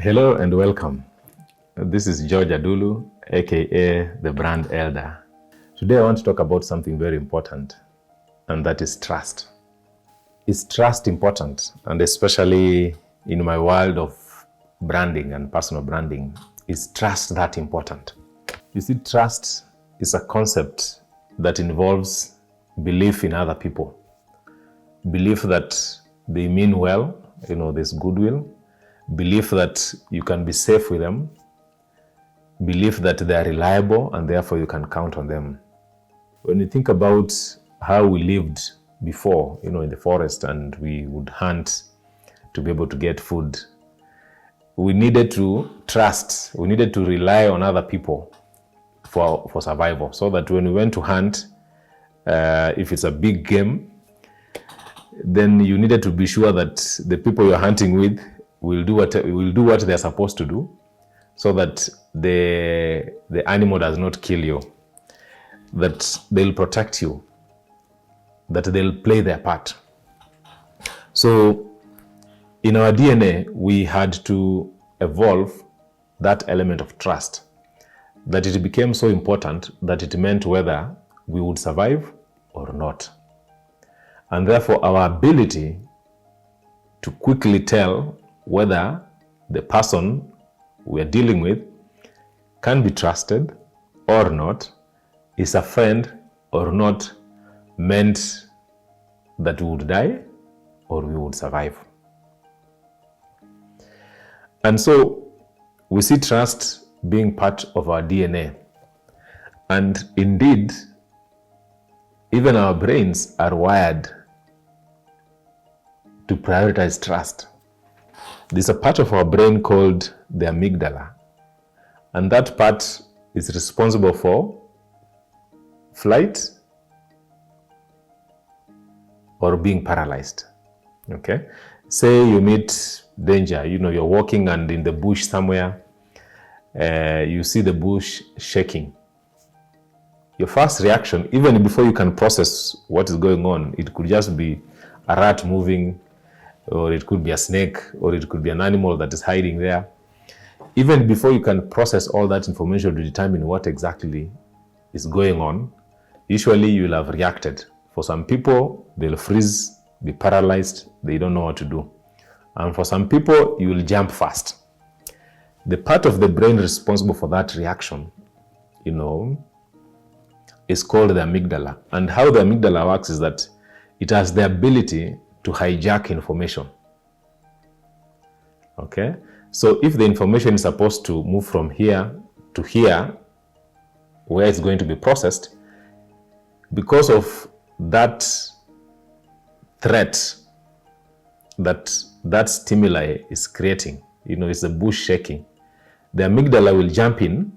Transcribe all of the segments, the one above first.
Hello and welcome. This is George Adulu, aka the Brand Elder. Today I want to talk about something very important, and that is trust. Is trust important? And especially in my world of branding and personal branding, is trust that important? You see, trust is a concept that involves belief in other people. Belief that they mean well, there's goodwill. Belief that you can be safe with them. Belief that they are reliable and therefore you can count on them. When you think about how we lived before, in the forest, and we would hunt to be able to get food, we needed to trust, we needed to rely on other people for survival, so that when we went to hunt, if it's a big game, then you needed to be sure that the people you're hunting with will do what they're supposed to do, so that the animal does not kill you, that they'll protect you, that they'll play their part. So in our DNA, we had to evolve that element of trust, that it became so important that it meant whether we would survive or not. And therefore our ability to quickly tell whether the person we are dealing with can be trusted or not, is a friend or not, meant that we would die or we would survive. And so we see trust being part of our DNA. And indeed, even our brains are wired to prioritize trust. There's a part of our brain called the amygdala, and that part is responsible for flight or being paralyzed. Okay? Say you meet danger, you're walking and in the bush somewhere, you see the bush shaking. Your first reaction, even before you can process what is going on, it could just be a rat moving, or it could be a snake, or it could be an animal that is hiding there. Even before you can process all that information to determine what exactly is going on, usually you will have reacted. For some people, they'll freeze, be paralyzed, they don't know what to do. And for some people, you will jump fast. The part of the brain responsible for that reaction, is called the amygdala. And how the amygdala works is that it has the ability to hijack information. Okay? So if the information is supposed to move from here to here, where it's going to be processed, because of that threat that stimuli is creating, it's the bush shaking, the amygdala will jump in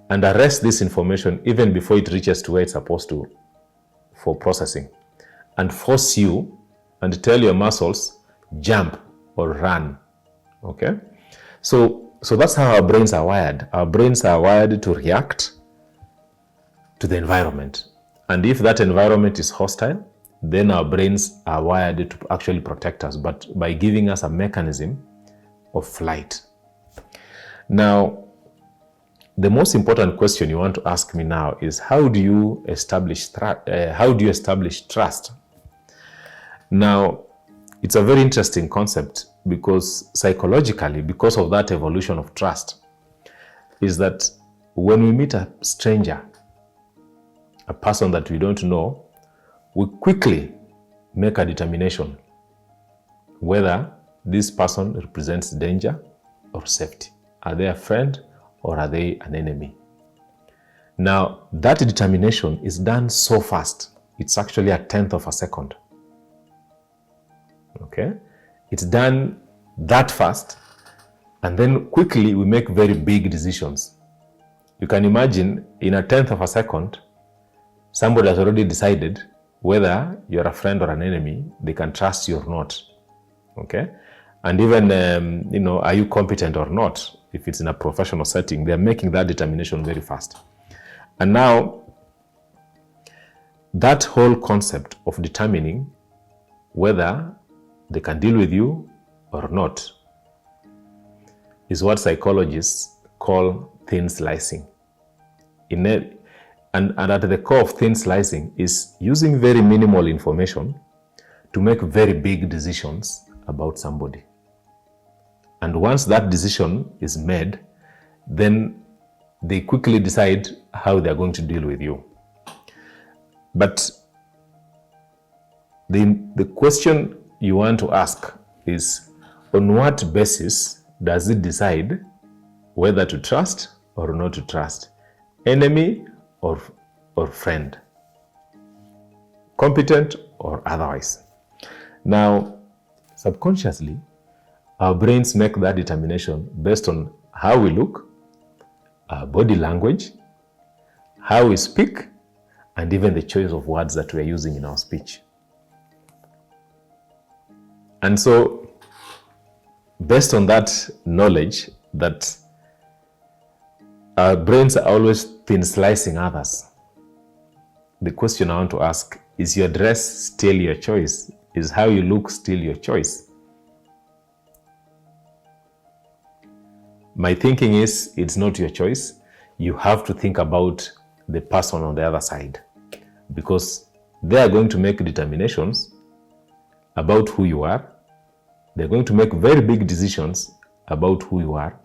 and arrest this information even before it reaches to where it's supposed to for processing, and force you and tell your muscles, jump or run. Okay? So that's how our brains are wired. Our brains are wired to react to the environment. And if that environment is hostile, then our brains are wired to actually protect us, but by giving us a mechanism of flight. Now, the most important question you want to ask me now is, how do you establish trust? Now, it's a very interesting concept, because psychologically, because of that evolution of trust, is that when we meet a stranger, a person that we don't know, we quickly make a determination whether this person represents danger or safety. Are they a friend or are they an enemy? Now, that determination is done so fast. It's actually a tenth of a second. Okay? It's done that fast, and then quickly we make very big decisions. You can imagine, in a tenth of a second, somebody has already decided whether you're a friend or an enemy, they can trust you or not. Okay? And even, are you competent or not? If it's in a professional setting, they're making that determination very fast. And now, that whole concept of determining whether they can deal with you or not is what psychologists call thin slicing. And at the core of thin slicing is using very minimal information to make very big decisions about somebody. And once that decision is made, then they quickly decide how they're going to deal with you. But the question you want to ask is, on what basis does it decide whether to trust or not to trust? Enemy or friend? Competent or otherwise? Now, subconsciously, our brains make that determination based on how we look, our body language, how we speak, and even the choice of words that we're using in our speech. And so, based on that knowledge that our brains are always thin slicing others, the question I want to ask, is your dress still your choice? Is how you look still your choice? My thinking is, it's not your choice. You have to think about the person on the other side, because they are going to make determinations about who you are. They're going to make very big decisions about who you are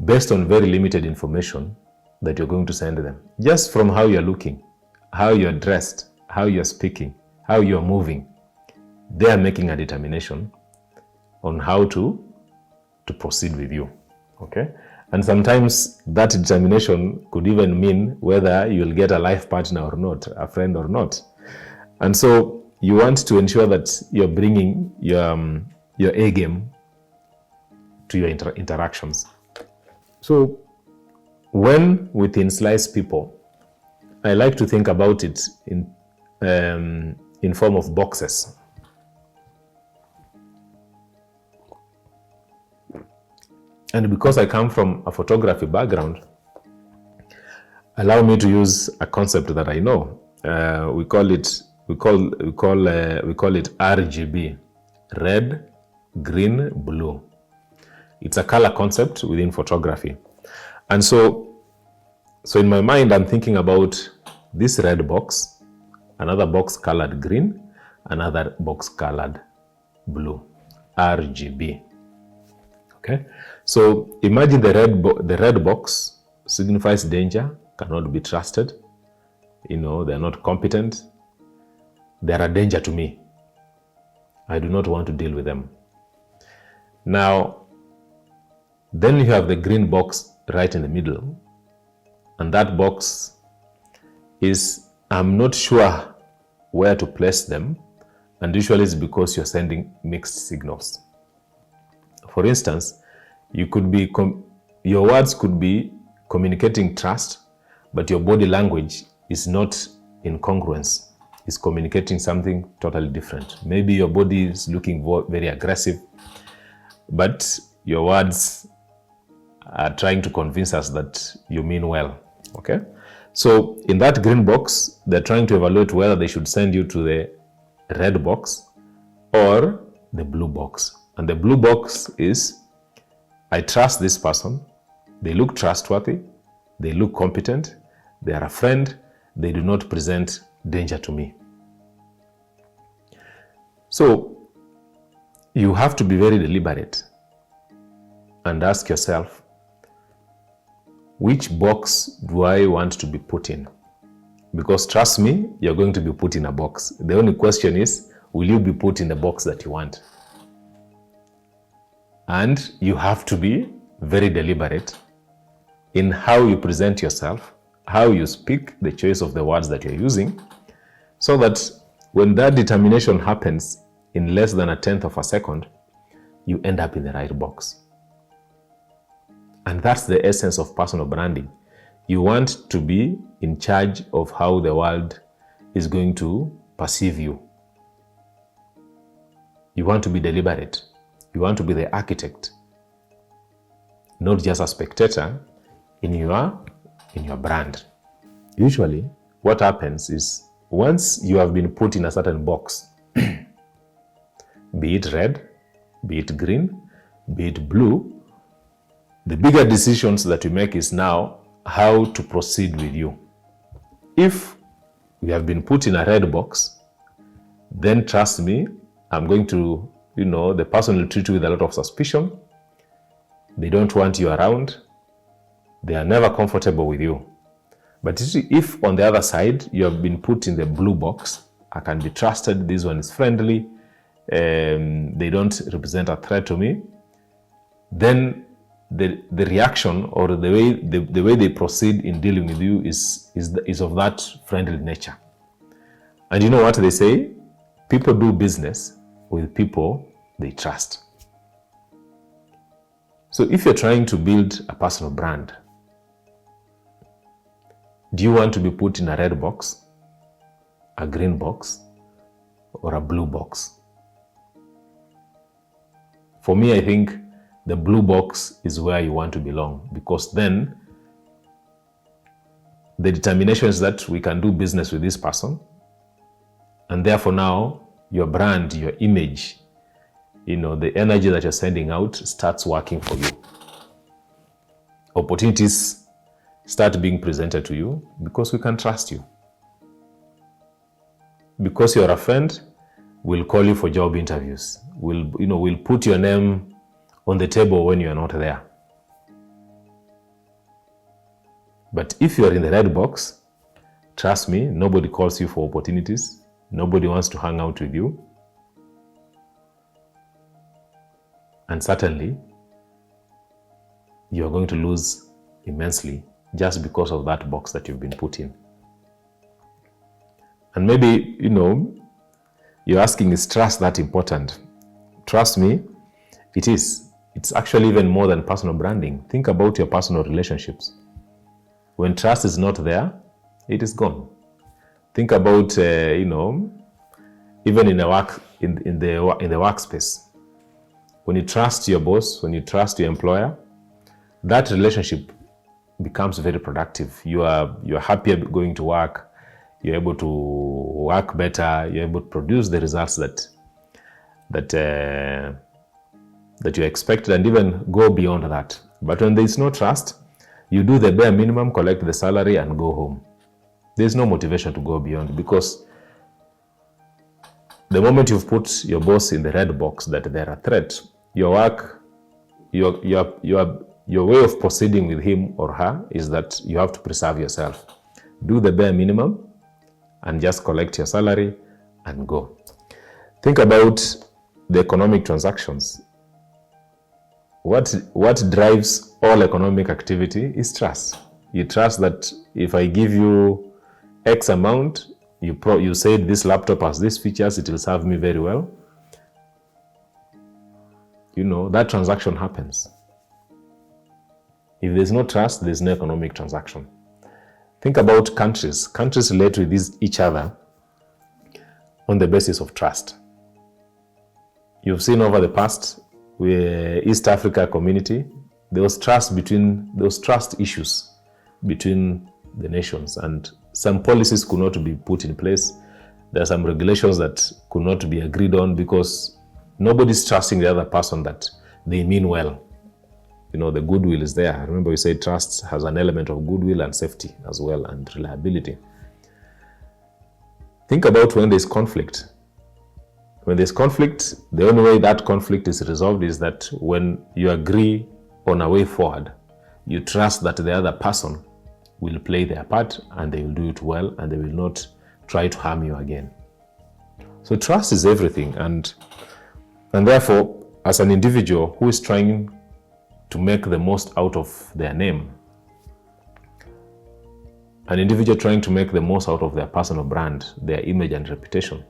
based on very limited information that you're going to send them. Just from how you're looking, how you're dressed, how you're speaking, how you're moving, they are making a determination on how to proceed with you. Okay? And sometimes that determination could even mean whether you'll get a life partner or not, a friend or not. And so you want to ensure that you're bringing your A game to your interactions. So when we thin slice people, I like to think about it in form of boxes. And because I come from a photography background, allow me to use a concept that I know. We call it RGB, red, green, blue. It's a color concept within photography. And so in my mind, I'm thinking about this red box, another box colored green, another box colored blue, RGB. Okay, so imagine the red box signifies danger, cannot be trusted. They're not competent. They're a danger to me. I do not want to deal with them. Now, then you have the green box right in the middle, and that box is, I'm not sure where to place them, and usually it's because you're sending mixed signals. For instance, your words could be communicating trust, but your body language is not in congruence. It's communicating something totally different. Maybe your body is looking very aggressive, but your words are trying to convince us that you mean well. Okay? So in that green box, they're trying to evaluate whether they should send you to the red box or the blue box. And the blue box is, I trust this person, they look trustworthy, they look competent, they are a friend, they do not present danger to me. So you have to be very deliberate and ask yourself, which box do I want to be put in? Because trust me, you're going to be put in a box. The only question is, will you be put in the box that you want? And you have to be very deliberate in how you present yourself, how you speak, the choice of the words that you're using, so that when that determination happens in less than 1/10 of a second, you end up in the right box. And that's the essence of personal branding. You want to be in charge of how the world is going to perceive you. You want to be deliberate. You want to be the architect, not just a spectator in your brand. Usually, what happens is, once you have been put in a certain box, be it red, be it green, be it blue, The bigger decisions that we make is now how to proceed with you. If we have been put in a red box, then trust me, I'm going to, the person will treat you with a lot of suspicion. They don't want you around. They are never comfortable with you. But if on the other side, you have been put in the blue box, I can be trusted, this one is friendly, they don't represent a threat to me, then the reaction or the way they proceed in dealing with you is of that friendly nature. And you know what they say? People do business with people they trust. So if you're trying to build a personal brand, do you want to be put in a red box, a green box, or a blue box? For me, I think the blue box is where you want to belong, because then the determination is that we can do business with this person, and therefore now your brand, your image, the energy that you're sending out starts working for you. Opportunities start being presented to you because we can trust you. Because you're a friend, we'll call you for job interviews. We'll put your name on the table when you're not there. But if you're in the red box, trust me, nobody calls you for opportunities. Nobody wants to hang out with you. And certainly, you're going to lose immensely just because of that box that you've been put in. And maybe, you're asking, is trust that important? Trust me, it is. It's actually even more than personal branding. Think about your personal relationships. When trust is not there, it is gone. Think about, even in the workspace. When you trust your boss, when you trust your employer, that relationship becomes very productive. You're happier going to work. You're able to work better. You're able to produce the results that you expected, and even go beyond that. But when there is no trust, you do the bare minimum, collect the salary, and go home. There's no motivation to go beyond, because the moment you've put your boss in the red box that they're a threat, your work, your way of proceeding with him or her is that you have to preserve yourself. Do the bare minimum and just collect your salary and go. Think about the economic transactions. What drives all economic activity is trust. You trust that if I give you X amount, you said this laptop has these features, it will serve me very well. That transaction happens. If there's no trust, there's no economic transaction. Think about countries. Countries relate with each other on the basis of trust. You've seen over the past, with East Africa community, there was trust issues between the nations, and some policies could not be put in place. There are some regulations that could not be agreed on because nobody's trusting the other person that they mean well. The goodwill is there. Remember we said trust has an element of goodwill and safety as well, and reliability. Think about when there's conflict. When there's conflict, the only way that conflict is resolved is that when you agree on a way forward, you trust that the other person will play their part and they will do it well, and they will not try to harm you again. So trust is everything, and therefore, as an individual who is trying to make the most out of their name, an individual trying to make the most out of their personal brand, their image and reputation,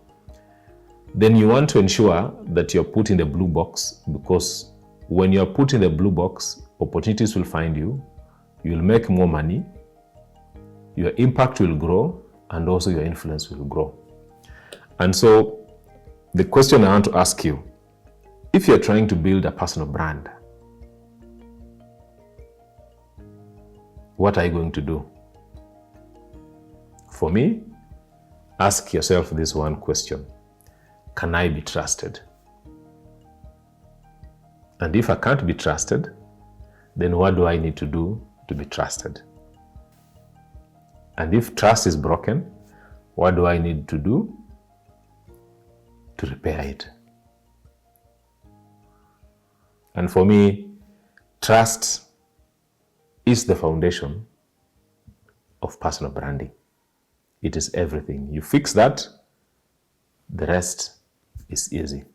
then you want to ensure that you're put in the blue box, because when you're put in the blue box, opportunities will find you, you'll make more money, your impact will grow, and also your influence will grow. And so the question I want to ask you, if you're trying to build a personal brand, what are you going to do? For me, ask yourself this one question: can I be trusted? And if I can't be trusted, then what do I need to do to be trusted? And if trust is broken, what do I need to do to repair it? And for me, trust is the foundation of personal branding. It is everything. You fix that, the rest is easy.